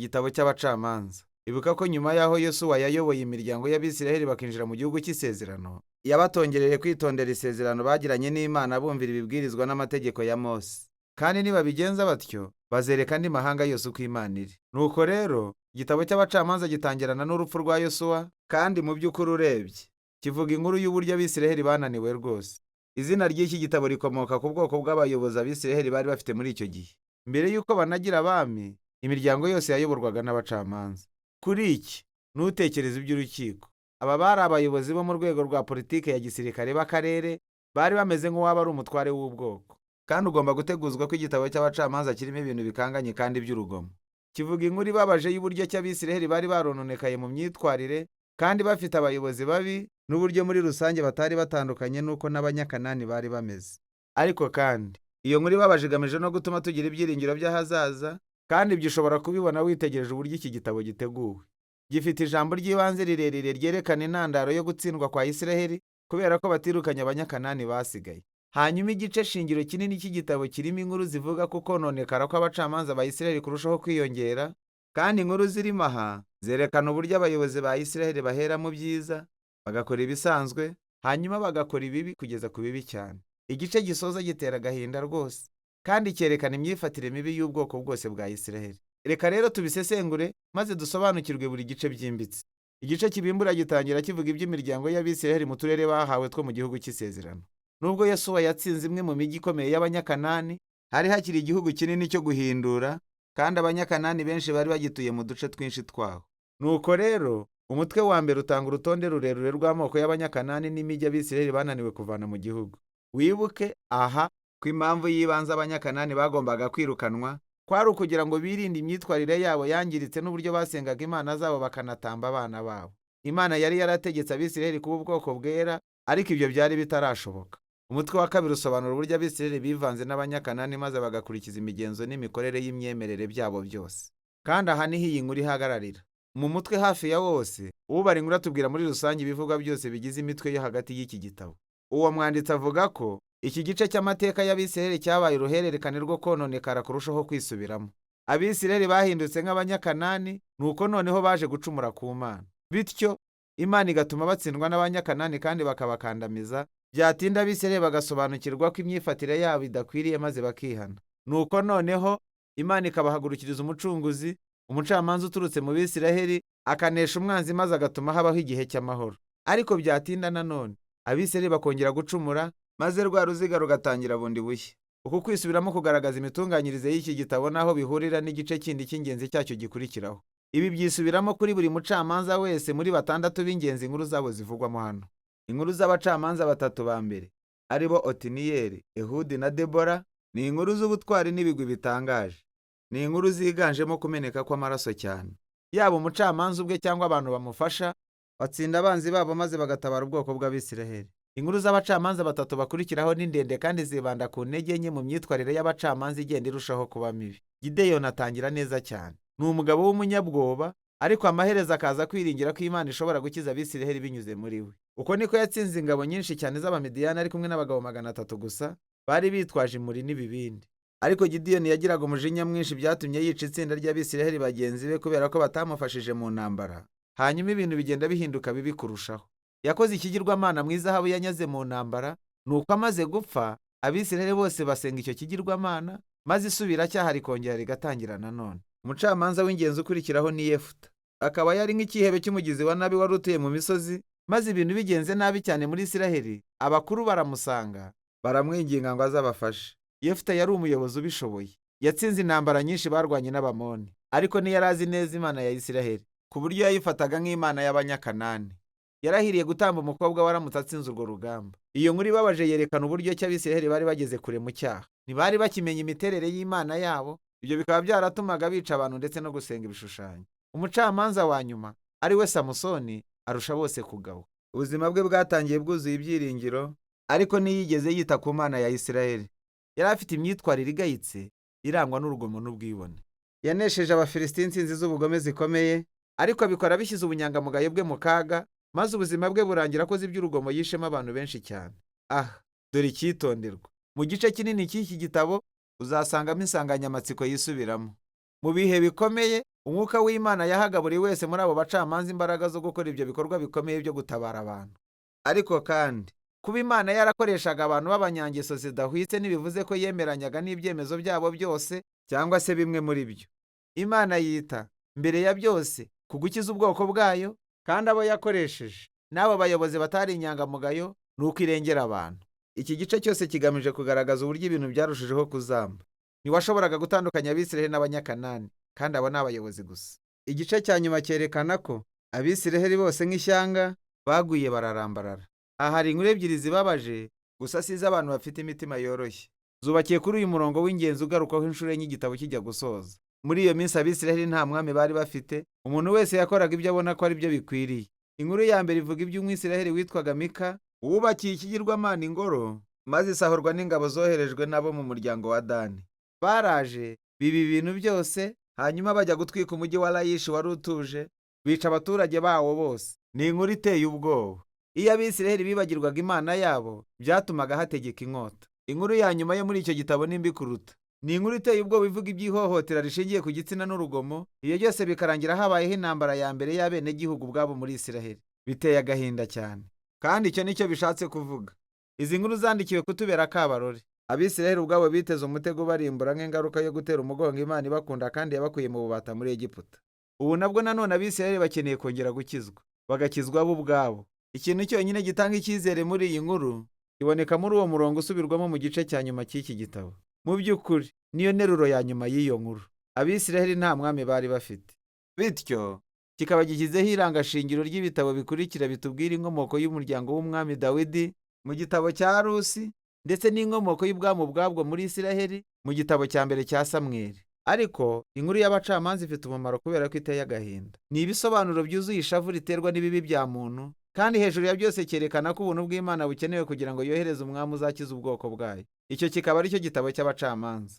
Igitabo cy'Abacamanza. Ibuka ko nyuma y'aho Yosuwa yayoboye imiryango y'Abisiraheli bakinjira mu gihugu cy'isezerano, yabatongereye kwitondera isezerano bagiranye n'Imana bumvira ibibwirizwa n'amategeko ya Mose. Kandi nibabigenza batyo, bazereka andi mahanga yose uko Imana iri. Nuko rero, igitabo cy'Abacamanza gitangirana n'urupfu rwa Yosuwa, kandi mu by'ukuri urebye, kivuga inkuru y'uburyo Abisiraheli bananiwe rwose. Izina ry'iki gitabo rikomoka ku bwoko bw'abayobozi Abisiraheli bari bafite muri icyo gihe. Mbere y'uko banagira abami, imiryango yose yayoborwaga n'abacamanza. Kuri iki, ntutekereze iby'urukiko. Aba bari abayobozi bo mu rwego rwa politiki ya gisirikare b'akarere, bari bameze nk'uwaba ari umutware w'ubwoko. Kandi ugomba guteguzwa ko igitabo cy'Abacamanza kirimo ibintu bikanganye kandi by'urugomo. Kivuga inkuru ibabaje y'uburyo Abisiraheli bari barononekaye mu myitwarire, kandi bafite abayobozi babi, n'uburyo muri rusange batari batandukanye n'uko n'Abanyakanani bari bameze. Ariko kandi, iyo nkuru ibabaje igamije no gutuma tugira ibyiringiro by'ahazaza, kandi ibyo ushobora kubibona witegereje uburyo iki gitabo giteguwe. Gifite ijambo ry'ibanze rirerire ryerekana intandaro yo gutsindwa kwa Isiraheli kubera ko batirukanye Abanyakanani basigaye. Hanyuma igice shingiro kinini cy'igitabo kirimo inkuru zivuga ko kononekara kw'abacamanza ba Isiraheli kurushaho kwiyongera, kandi inkuru zirimo aha zerekana uburyo abayobozi ba Isiraheli bahera mu byiza, bagakora ibisanzwe, hanyuma bagakora ibibi kugeza ku bibi cyane. Igice gisoza gitera agahinda rwose, kandi cyerekana imyifatire mibi y'ubwoko bwose bwa Isiraheli. Reka rero tubisesengure maze dusobanukirwe buri gice byimbitse. Igice kibimbura gitangira kivuga iby'imiryango y'Abisiraheli mu turere bahawe two mu gihugu cy'isezerano. Nubwo Yosuwa yatsinze imwe mu mijyi ikomeye y'Abanyakanani, hari hakiri igihugu kinini cyo guhindura, kandi Abanyakanani benshi bari bagituye mu duce twinshi twaho. Nuko rero, umutwe wa mbere utanga urutonde rurerure rw'amoko y'Abanyakanani n'imijyi Abisiraheli bananiwe kuvana mu gihugu. Wibuke aha ko impamvu y'ibanze Abanyakanani bagombaga kwirukanwa kwari ukugira ngo birinde imyitwarire yabo yangiritse n'uburyo basengaga imana zabo bakanatamba abana babo. Imana yari yarategetse Abisiraheli kuba ubwoko bwera, ariko ibyo byari bitarashoboka. Umutwe wa kabiri usobanura uburyo Abisiraheli bivanze n'Abanyakanani maze bagakurikiza imigenzo n'imikorere y'imyemerere byabo byose. Kandi aha niho iyi nkuru ihagararira. Mu mutwe hafi ya wose, ubara inkuru atubwira muri rusange ibivugwa byose bigize imitwe yo hagati y'iki gitabo. Uwo mwanditsi avuga ko iki gice cy'amateka y'Abisiraheli cyabaye uruhererekane rwo kononekara kurushaho kwisubiramo. Abisiraheli bahindutse nk'Abanyakanani, nuko noneho baje gucumura ku Mana. Bityo, Imana igatuma batsindwa n'Abanyakanani kandi bakabakandamiza, byatinda Abisiraheli bagasobanukirwa ko imyifatire yabo idakwiriye maze bakihana. Nuko noneho, Imana ikabahagurukiriza umucunguzi, umucamanza uturutse mu Bisiraheli, akanesha umwanzi maze agatuma habaho igihe cy'amahoro. Ariko byatinda nanone, Abisiraheli bakongera gucumura, maze rwa ruziga rugatangira bundi bushya. Uku kwisubiramo kugaragaza imitunganyirize y'iki gitabo n'aho bihurira n'igice kindi cy'ingenzi cyacyo gikurikiraho. Ibi byisubiramo kuri buri mucamanza wese muri batandatu b'ingenzi inkuru zabo zivugwamo hano. Inkuru z'abacamanza batatu ba mbere, aribo Otiniyeli, Ehudi na Debora, ni inkuru z'ubutwari n'ibigwi bitangaje. Ni inkuru ziganjemo kumeneka kw'amaraso cyane. Yaba umucamanza ubwe cyangwa abantu bamufasha, batsinda abanzi babo maze bagatabara ubwoko bw'Abisiraheli. Inkuru z'abacamanza batatu bakurikiraho ni ndende kandi zibanda ku ntege nke mu myitwarire y'abacamanza igenda irushaho kuba mibi. Gideyoni atangira neza cyane. Ni umugabo w'umunyabwoba, ariko amaherezo akaza kwiringira ko Imana ishobora gukiza Abisiraheli binyuze muri we. Uko niko yatsinze ingabo nyinshi cyane z'Abamidiyani ari kumwe n'abagabo 300 gusa, bari bitwaje imuri n'ibibindi. Ariko Gideyoni yagiraga umujinya mwinshi, byatumye yica itsinda ry'Abisiraheli bagenzi be kubera ko batamufashije mu ntambara. Hanyuma ibintu bigenda bihinduka bibi kurushaho. Yakoze ikigirwamana mu izahabu yanyaze mu ntambara, nuko amaze gupfa, Abisiraheli bose basenga icyo kigirwamana, maze isubiracyaha rikongera rigatangira nanone. Umucamanza w'ingenzi ukurikiraho ni Yefuta. Akaba yari nk'ikihebe cy'umugizi wa nabi wari utuye mu misozi, maze ibintu bigenze nabi cyane muri Isiraheli, abakuru baramusanga, baramwinginga ngo azabafashe. Yefuta yari umuyobozi ubishoboye. Yatsinze intambara nyinshi barwanye n'Abamoni, ariko ntiyari azi neza Imana ya Isiraheli, ku buryo yayifataga nk'Imana y'Abanyakanani. Yarahiriye gutamba umukobwa waramutse atsinze urwo rugamba. Iyo nkuru ibabaje yerekana uburyo Abisiraheli bari bageze kure mu cyaha. Ntibari bakimenya imiterere y'Imana yabo, ibyo bikaba byaratumaga bica abantu ndetse no gusenga ibishushanyo. Umucamanza wa nyuma, ari we Samusoni, arusha bose kugawa. Ubuzima bwe bwatangiye bwuzuye ibyiringiro, ariko ntiyigeze yita ku Mana ya Isiraheli. Yari afite imyitwarire igayitse, irangwa n'urugomo n'ubwibone. Yanesheje Abafilisiti insinzi z'ubugome zikomeye, ariko abikora bishyize ubunyangamugayo bwe mu kaga, maze ubuzima bwe burangira akoze iby'urugomo yishemo abantu benshi cyane. Dore icyitonderwa. Mu gice kinini cy'iki gitabo uzasangamo insanganyamatsiko yisubiramo. Mu bihe bikomeye Umwuka w'Imana yahaga buri wese muri abo bacamanza imbaraga zo gukora ibyo bikorwa bikomeye byo gutabara abantu. Ariko kandi, kuba Imana yarakoreshaga abantu b'abanyangeso zidahwitse ntibivuze ko yemeranyaga n'ibyemezo byabo byose cyangwa se bimwe muri byo. Imana yita, mbere ya byose, ku gukiza ubwoko bwayo, kandi abo yakoresheje n'abo bayobozi batari inyangamugayo ni uko irengera abantu. Iki gice cyose kigamije kugaragaza uburyo ibintu byarushijeho kuzamba. Ntiwashoboraga gutandukanya Abisiraheli n'Abanyakanani, kandi abo ni abayobozi gusa. Igice cya nyuma cyerekana ko Abisiraheli bose nk'ishyanga baguye bararambarara. Aha hari inkuru ebyiri zibabaje, gusa si iz'abantu bafite imitima yoroshye. Zubakiye kuri uyu murongo w'ingenzi ugarukwaho inshuro enye igitabo kijya gusoza. Muri iyo minsi Abisiraheli nta mwami bari bafite, umuntu wese yakoraga ibyo abona ko ari byo bikwiriye. Inkuru ya mbere ivuga iby'Umwisiraheli witwaga Mika, wubakiye ikigirwamana ingoro, maze isahurwa n'ingabo zoherejwe n'abo mu muryango wa Dani. Baraje, biba ibintu byose, hanyuma bajya gutwika umujyi wa Layishi wari utuje, bica abaturage bawo bose. Ni inkuru iteye ubwoba. Iyo Abisiraheli bibagirwaga Imana yabo, byatumaga hategeka inkota. Inkuru ya nyuma yo muri icyo gitabo ni mbi kuruta. Ni inkuru iteye ubwoba ivuga iby'ihohotera rishingiye ku gitsina n'urugomo, iyo byose bikarangira habayeho intambara ya mbere y'abenegihugu ubwabo muri Isiraheli. Biteye agahinda cyane. Kandi icyo nicyo bishatse kuvuga. Izi nkuru zandikiwe kutubera akabarore. Abisiraheli ubwabo biteze umutego barimbura nk'ingaruka yo gutera umugongo Imana ibakunda kandi yabakuye mu bubata muri Egiputa. Ubu nabwo nanone Abisiraheli bakeneye kongera gukizwa, bagakizwa bo ubwabo. Ikintu cyonyine gitanga icyizere muri iyi nkuru iboneka muri uwo murongo usubirwamo mu gice cya nyuma cy'iki gitabo. Mu by'ukuri niyo nteruro ya nyuma y'iyo nkuru. Abisiraheli nta mwami bari bafite, bityo kikaba gishyizeho irangashingiro ry'ibitabo bikurikira bitubwira inkomoko y'umuryango w'umwami Dawidi mu gitabo cya Rusi, ndetse n'inkomoko y'ubwami ubwabwo muri Isiraheli mu gitabo cya mbere cya Samweli. Ariko inkuru y'abacamanza ifite umumaro kubera ko iteye agahinda. Ni ibisobanuro byuzuye ishavu riterwa n'ibibi bya muntu, kandi hejuru ya byose cyerekana ko ubuntu bw'Imana bukenewe kugira ngo yohereze umwami uzakiza ubwoko bwayo. Icyo kikaba ari cyo gitabo cy'abacamanza.